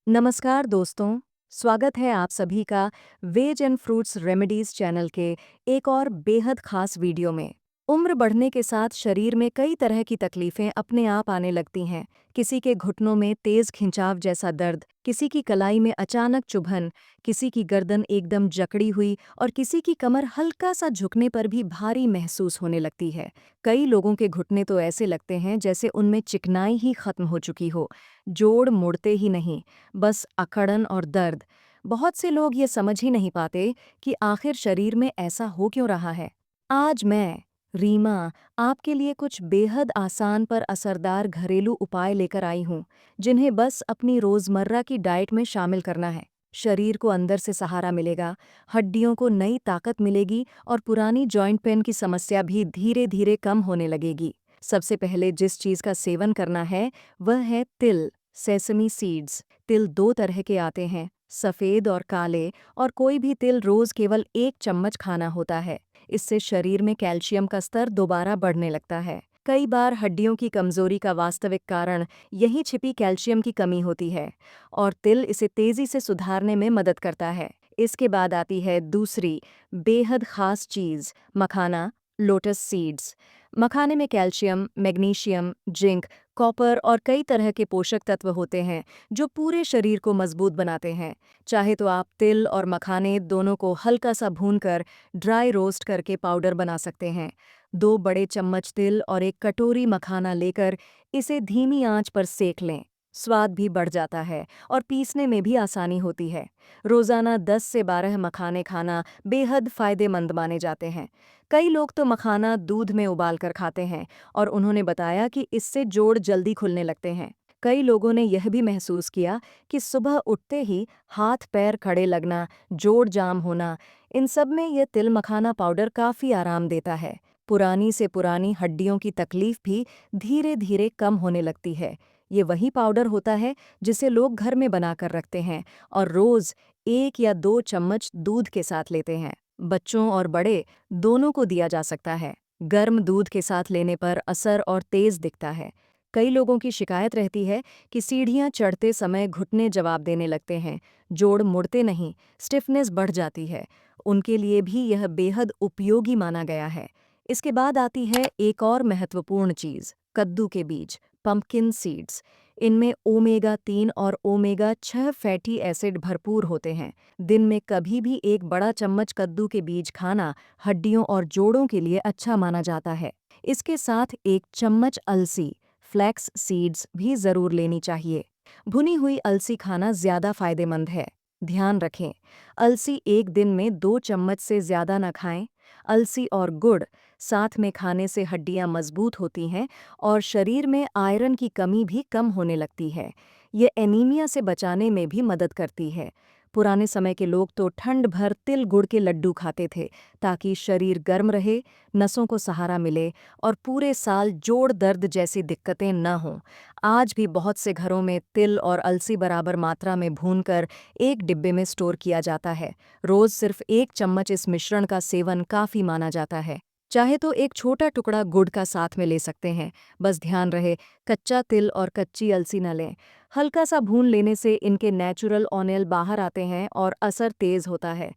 नमस्कार दोस्तों, स्वागत है आप सभी का veg and fruits remedies channel के एक और बेहद खास वीडियो में। उम्र बढ़ने के साथ शरीर में कई तरह की तकलीफें अपने आप आने लगती हैं। किसी के घुटनों में तेज खिंचाव जैसा दर्द, किसी की कलाई में अचानक चुभन, किसी की गर्दन एकदम जकड़ी हुई और किसी की कमर हल्का सा झुकने पर भी भारी महसूस होने लगती है। कई लोगों के घुटने तो ऐसे लगते हैं जैसे उनमें चिकनाई ही खत्म हो चुकी हो, जोड़ मुड़ते ही नहीं, बस अकड़न और दर्द। बहुत से लोग ये समझ ही नहीं पाते कि आखिर शरीर में ऐसा हो क्यों रहा है। आज मैं, रीमा, आपके लिए कुछ बेहद आसान पर असरदार घरेलू उपाय लेकर आई हूँ, जिन्हें बस अपनी रोज़मर्रा की डाइट में शामिल करना है। शरीर को अंदर से सहारा मिलेगा, हड्डियों को नई ताकत मिलेगी और पुरानी जॉइंट पेन की समस्या भी धीरे धीरे कम होने लगेगी। सबसे पहले जिस चीज़ का सेवन करना है, वह है तिल, सेसमी सीड्स। तिल दो तरह के आते हैं, सफ़ेद और काले, और कोई भी तिल रोज़ केवल 1 चम्मच खाना होता है। इससे शरीर में कैल्शियम का स्तर दोबारा बढ़ने लगता है। कई बार हड्डियों की कमजोरी का वास्तविक कारण यही छिपी कैल्शियम की कमी होती है, और तिल इसे तेजी से सुधारने में मदद करता है। इसके बाद आती है दूसरी बेहद खास चीज़, मखाना, लोटस सीड्स। मखाने में कैल्शियम, मैग्नीशियम, जिंक, कॉपर और कई तरह के पोषक तत्व होते हैं जो पूरे शरीर को मजबूत बनाते हैं। चाहे तो आप तिल और मखाने दोनों को हल्का सा भूनकर ड्राई रोस्ट करके पाउडर बना सकते हैं। 2 बड़े चम्मच तिल और 1 कटोरी मखाना लेकर इसे धीमी आंच पर सेक लें। स्वाद भी बढ़ जाता है और पीसने में भी आसानी होती है। रोज़ाना 10 से 12 मखाने खाना बेहद फायदेमंद माने जाते हैं। कई लोग तो मखाना दूध में उबाल कर खाते हैं और उन्होंने बताया कि इससे जोड़ जल्दी खुलने लगते हैं। कई लोगों ने यह भी महसूस किया कि सुबह उठते ही हाथ पैर खड़े लगना, जोड़ जाम होना, इन सब में यह तिल मखाना पाउडर काफ़ी आराम देता है। पुरानी से पुरानी हड्डियों की तकलीफ भी धीरे धीरे कम होने लगती है। ये वही पाउडर होता है जिसे लोग घर में बनाकर रखते हैं और रोज़ 1 या 2 चम्मच दूध के साथ लेते हैं। बच्चों और बड़े दोनों को दिया जा सकता है। गर्म दूध के साथ लेने पर असर और तेज दिखता है। कई लोगों की शिकायत रहती है कि सीढ़ियां चढ़ते समय घुटने जवाब देने लगते हैं, जोड़ मुड़ते नहीं, स्टिफनेस बढ़ जाती है। उनके लिए भी यह बेहद उपयोगी माना गया है। इसके बाद आती है एक और महत्वपूर्ण चीज़, कद्दू के बीज, पंपकिन सीड्स। इनमें ओमेगा 3 और ओमेगा 6 फैटी एसिड भरपूर होते हैं। दिन में कभी भी 1 बड़ा चम्मच कद्दू के बीज खाना हड्डियों और जोड़ों के लिए अच्छा माना जाता है। इसके साथ 1 चम्मच अलसी, फ्लैक्स सीड्स भी ज़रूर लेनी चाहिए। भुनी हुई अलसी खाना ज़्यादा फायदेमंद है। ध्यान रखें, अलसी एक दिन में 2 चम्मच से ज़्यादा न खाएं। अलसी और गुड़ साथ में खाने से हड्डियां मजबूत होती हैं और शरीर में आयरन की कमी भी कम होने लगती है। ये एनीमिया से बचाने में भी मदद करती है। पुराने समय के लोग तो ठंड भर तिल गुड़ के लड्डू खाते थे ताकि शरीर गर्म रहे, नसों को सहारा मिले और पूरे साल जोड़ दर्द जैसी दिक्कतें न हों। आज भी बहुत से घरों में तिल और अलसी बराबर मात्रा में भूनकर एक डिब्बे में स्टोर किया जाता है। रोज सिर्फ 1 चम्मच इस मिश्रण का सेवन काफ़ी माना जाता है। चाहे तो एक छोटा टुकड़ा गुड़ का साथ में ले सकते हैं। बस ध्यान रहे, कच्चा तिल और कच्ची अलसी न लें। हल्का सा भून लेने से इनके नेचुरल ऑनेल बाहर आते हैं और असर तेज होता है।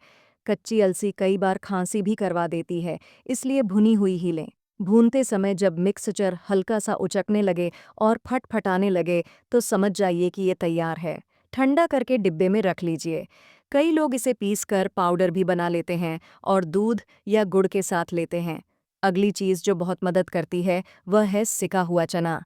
कच्ची अलसी कई बार खांसी भी करवा देती है, इसलिए भुनी हुई ही लें। भूनते समय जब मिक्सचर हल्का सा उचकने लगे और फटफटाने लगे तो समझ जाइए कि ये तैयार है। ठंडा करके डिब्बे में रख लीजिए। कई लोग इसे पीसकर पाउडर भी बना लेते हैं और दूध या गुड़ के साथ लेते हैं। अगली चीज़ जो बहुत मदद करती है वह है सिका हुआ चना।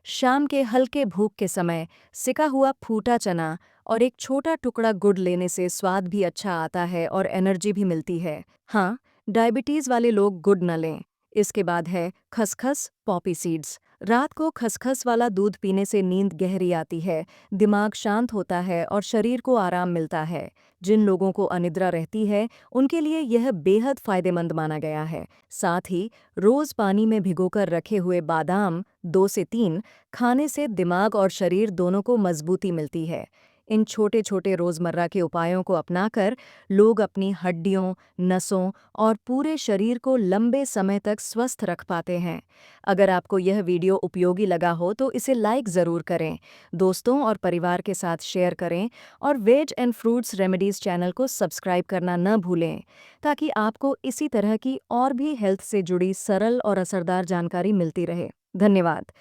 शाम के हल्के भूख के समय सिका हुआ फूटा चना और एक छोटा टुकड़ा गुड़ लेने से स्वाद भी अच्छा आता है और एनर्जी भी मिलती है। हाँ, डायबिटीज़ वाले लोग गुड़ न लें। इसके बाद है खसखस, पॉपी सीड्स। रात को खसखस वाला दूध पीने से नींद गहरी आती है, दिमाग शांत होता है और शरीर को आराम मिलता है। जिन लोगों को अनिद्रा रहती है, उनके लिए यह बेहद फायदेमंद माना गया है। साथ ही रोज पानी में भिगोकर रखे हुए बादाम 2 से 3 खाने से दिमाग और शरीर दोनों को मजबूती मिलती है। इन छोटे छोटे रोज़मर्रा के उपायों को अपनाकर लोग अपनी हड्डियों, नसों और पूरे शरीर को लंबे समय तक स्वस्थ रख पाते हैं। अगर आपको यह वीडियो उपयोगी लगा हो तो इसे लाइक ज़रूर करें, दोस्तों और परिवार के साथ शेयर करें और veg and fruits remedies channel को सब्सक्राइब करना न भूलें, ताकि आपको इसी तरह की और भी हेल्थ से जुड़ी सरल और असरदार जानकारी मिलती रहे। धन्यवाद।